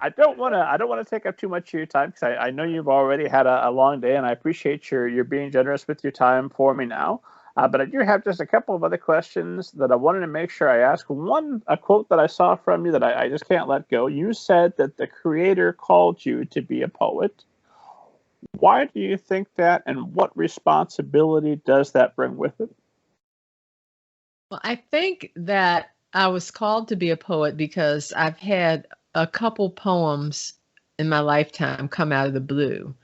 I don't want to take up too much of your time because I know you've already had a long day, and I appreciate your being generous with your time for me now. But I do have just a couple of other questions that I wanted to make sure I ask. One, a quote that I saw from you that I just can't let go. You said that the Creator called you to be a poet. Why do you think that, and what responsibility does that bring with it? Well, I think that I was called to be a poet because I've had a couple poems in my lifetime come out of the blue.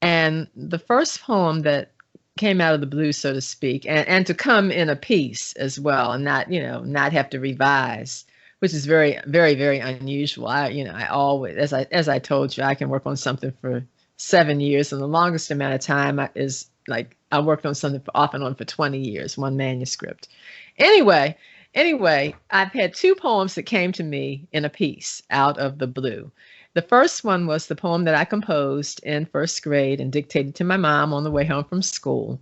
And the first poem that came out of the blue, so to speak, and to come in a piece as well, and not, not have to revise, which is very, very, very unusual. I always, as I told you, I can work on something for 7 years, and the longest amount of time is like I worked on something off and on for 20 years, one manuscript. Anyway, I've had two poems that came to me in a piece out of the blue. The first one was the poem that I composed in first grade and dictated to my mom on the way home from school.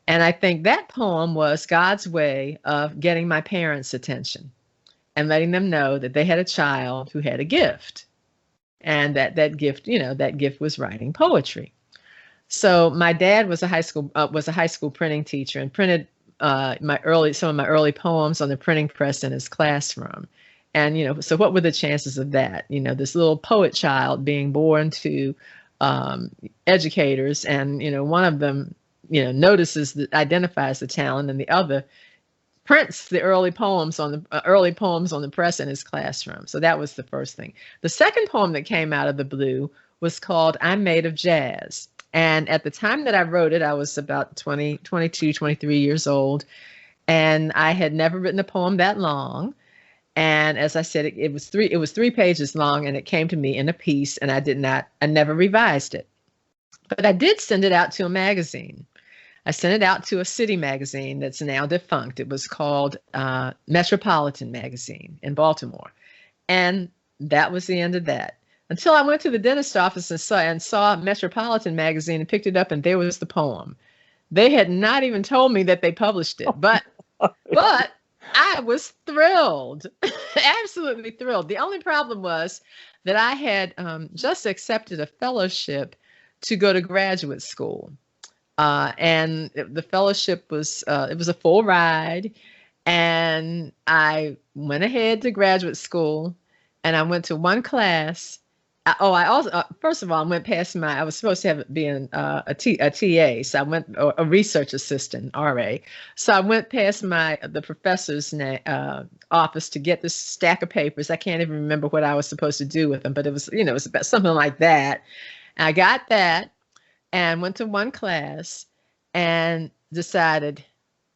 And I think that poem was God's way of getting my parents' attention and letting them know that they had a child who had a gift. And that gift, that gift was writing poetry. So my dad was a high school printing teacher and printed some of my early poems on the printing press in his classroom. And, so what were the chances of that? This little poet child being born to educators, and, one of them, identifies the talent, and the other prints the early poems on the press in his classroom. So that was the first thing. The second poem that came out of the blue was called I'm Made of Jazz. And at the time that I wrote it, I was about 20, 22, 23 years old. And I had never written a poem that long. And as I said, it was 3 pages long, and it came to me in a piece, and I never revised it. But I did send it out to a magazine. I sent it out to a city magazine that's now defunct. It was called Metropolitan Magazine in Baltimore. And that was the end of that. Until I went to the dentist office and saw Metropolitan Magazine and picked it up, and there was the poem. They had not even told me that they published it, but I was thrilled, absolutely thrilled. The only problem was that I had just accepted a fellowship to go to graduate school. And the fellowship was, it was a full ride. And I went ahead to graduate school, and I went to one class. I also, first of all, I went past I was supposed to have been a TA, so I went, or a research assistant, RA. So I went past the professor's office to get this stack of papers. I can't even remember what I was supposed to do with them, but it was, it was about something like that. And I got that and went to one class and decided,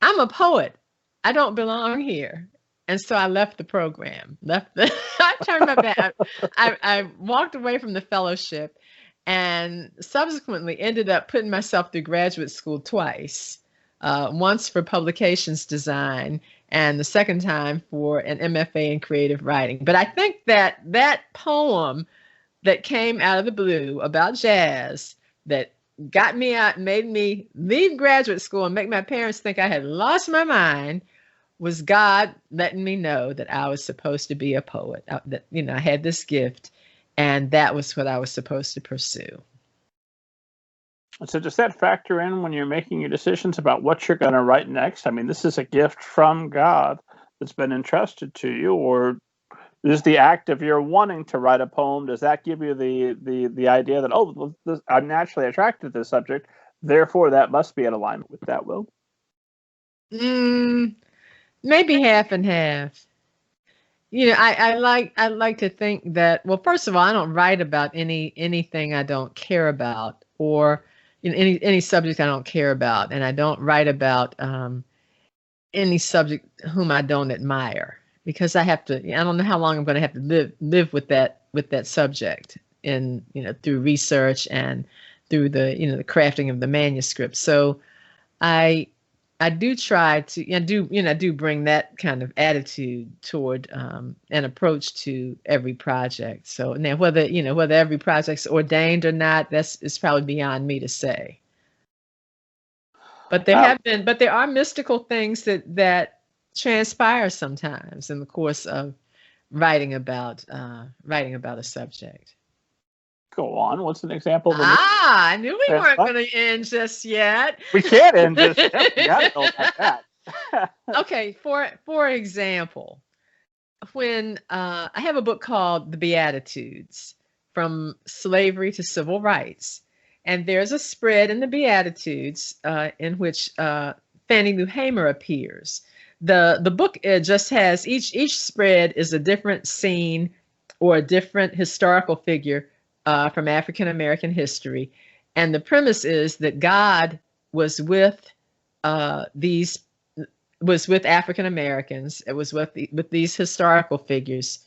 I'm a poet. I don't belong here. And so I left the program, I turned my back. I walked away from the fellowship, and subsequently ended up putting myself through graduate school twice, once for publications design, and the second time for an MFA in creative writing. But I think that poem that came out of the blue about jazz that got me out, made me leave graduate school and make my parents think I had lost my mind, was God letting me know that I was supposed to be a poet, that, I had this gift, and that was what I was supposed to pursue. So does that factor in when you're making your decisions about what you're going to write next? I mean, this is a gift from God that's been entrusted to you, or is the act of your wanting to write a poem, does that give you the idea that, I'm naturally attracted to this subject, therefore that must be in alignment with that will? Maybe half and half. I like to think that, well, first of all, I don't write about anything I don't care about, or any subject I don't care about, and I don't write about any subject whom I don't admire, because I don't know how long I'm going to have to live with that subject, in through research and through the the crafting of the manuscript. So I do try to, I do bring that kind of attitude toward an approach to every project. So now whether every project's ordained or not, it's probably beyond me to say. But there are mystical things that transpire sometimes in the course of writing about a subject. Go on. What's an example of a I knew we weren't transplant? going to end just yet. We can't end just yet. We got to know about that. Okay, for example, when I have a book called The Beatitudes, From Slavery to Civil Rights, and there's a spread in the Beatitudes in which Fannie Lou Hamer appears. The book just has each spread is a different scene or a different historical figure from African American history, and the premise is that God was with these was with African Americans. It was with these historical figures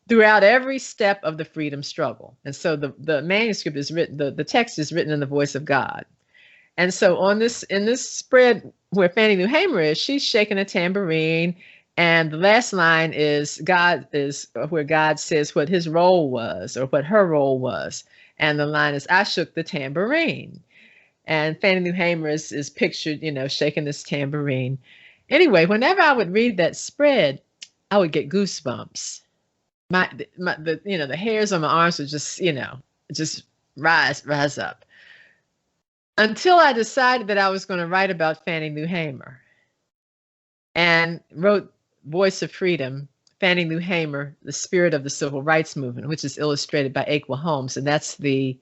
throughout every step of the freedom struggle. And so the manuscript is written, the text is written in the voice of God. And so in this spread where Fannie Lou Hamer is, she's shaking a tambourine, and the last line is where God says what his role was or what her role was. And the line is, I shook the tambourine. And Fannie Lou Hamer is pictured, shaking this tambourine. Anyway, whenever I would read that spread, I would get goosebumps. The hairs on my arms would just rise up. Until I decided that I was going to write about Fannie Lou Hamer and wrote Voice of Freedom, Fannie Lou Hamer, The Spirit of the Civil Rights Movement, which is illustrated by Aqua Holmes. And that's the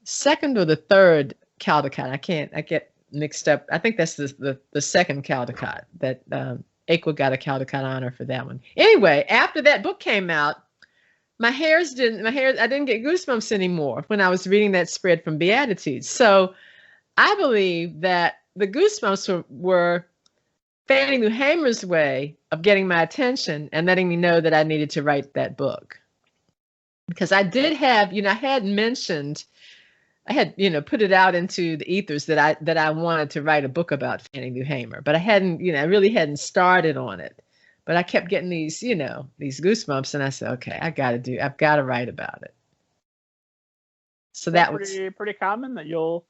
second or the third Caldecott. I get mixed up. I think that's the second Caldecott that Aqua got a Caldecott honor for that one. Anyway, after that book came out, I didn't get goosebumps anymore when I was reading that spread from Beatitudes. So I believe that the goosebumps were Fannie Lou Hamer's way of getting my attention and letting me know that I needed to write that book. Because I did have, I had put it out into the ethers that I wanted to write a book about Fannie Lou Hamer, but I really hadn't started on it. But I kept getting these goosebumps, and I said, okay, I've got to write about it. So that was pretty common that you'll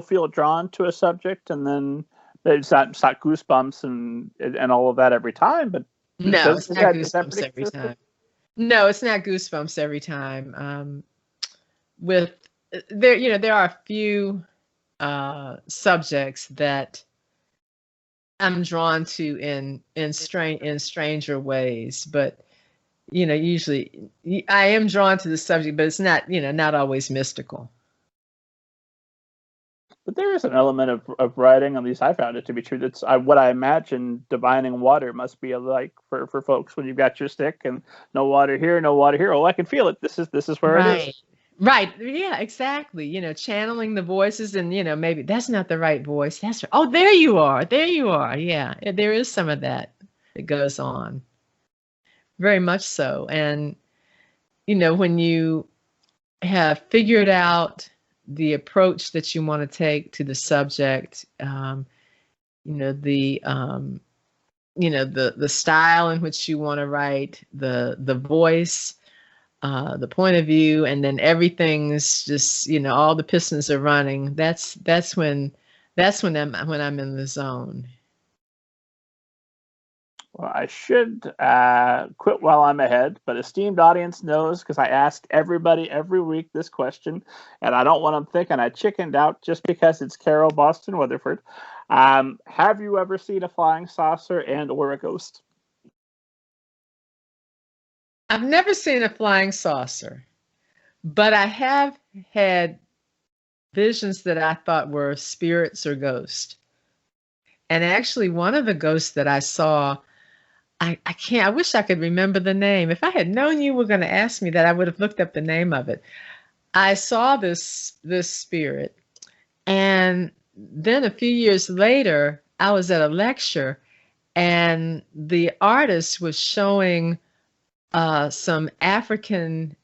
feel drawn to a subject, and then it's not goosebumps and all of that every time. But no, it's not goosebumps every time. No, it's not goosebumps every time. There are a few subjects that I'm drawn to in stranger ways, but usually I am drawn to the subject, but it's not always mystical. But there is an element of writing, at least I found it to be true. That's what I imagine divining water must be like for folks when you've got your stick and no water here, no water here. Oh, I can feel it. This is where it is. Right. Yeah, exactly. Channeling the voices and, maybe that's not the right voice. That's right. Oh, there you are. There you are. Yeah. There is some of that goes on. Very much so. And, when you have figured out the approach that you want to take to the subject, the style in which you want to write, the voice, the point of view, and then everything's just all the pistons are running. That's when I'm in the zone. Well, I should quit while I'm ahead, but esteemed audience knows, because I ask everybody every week this question, and I don't want them thinking I chickened out just because it's Carole Boston Weatherford. Have you ever seen a flying saucer and/or a ghost? I've never seen a flying saucer, but I have had visions that I thought were spirits or ghosts. And actually, one of the ghosts that I saw, I wish I could remember the name. If I had known you were going to ask me that, I would have looked up the name of it. I saw this spirit, and then a few years later, I was at a lecture, and the artist was showing some African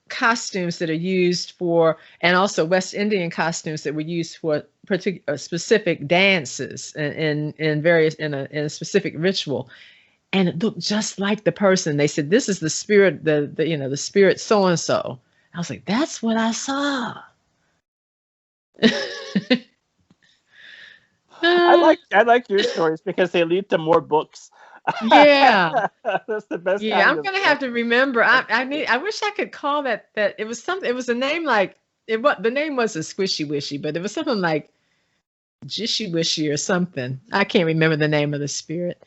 costumes that are used for, and also West Indian costumes that were used for specific dances in a specific ritual, and it looked just like the person. They said, "This is the spirit, the spirit so and so." I was like, "That's what I saw." I like your stories because they lead to more books Yeah. That's the best Yeah, kind I'm of gonna have to remember. I wish I could call that it was something. It was a name like the name wasn't Squishy Wishy, but it was something like Jishy Wishy or something. I can't remember the name of the spirit.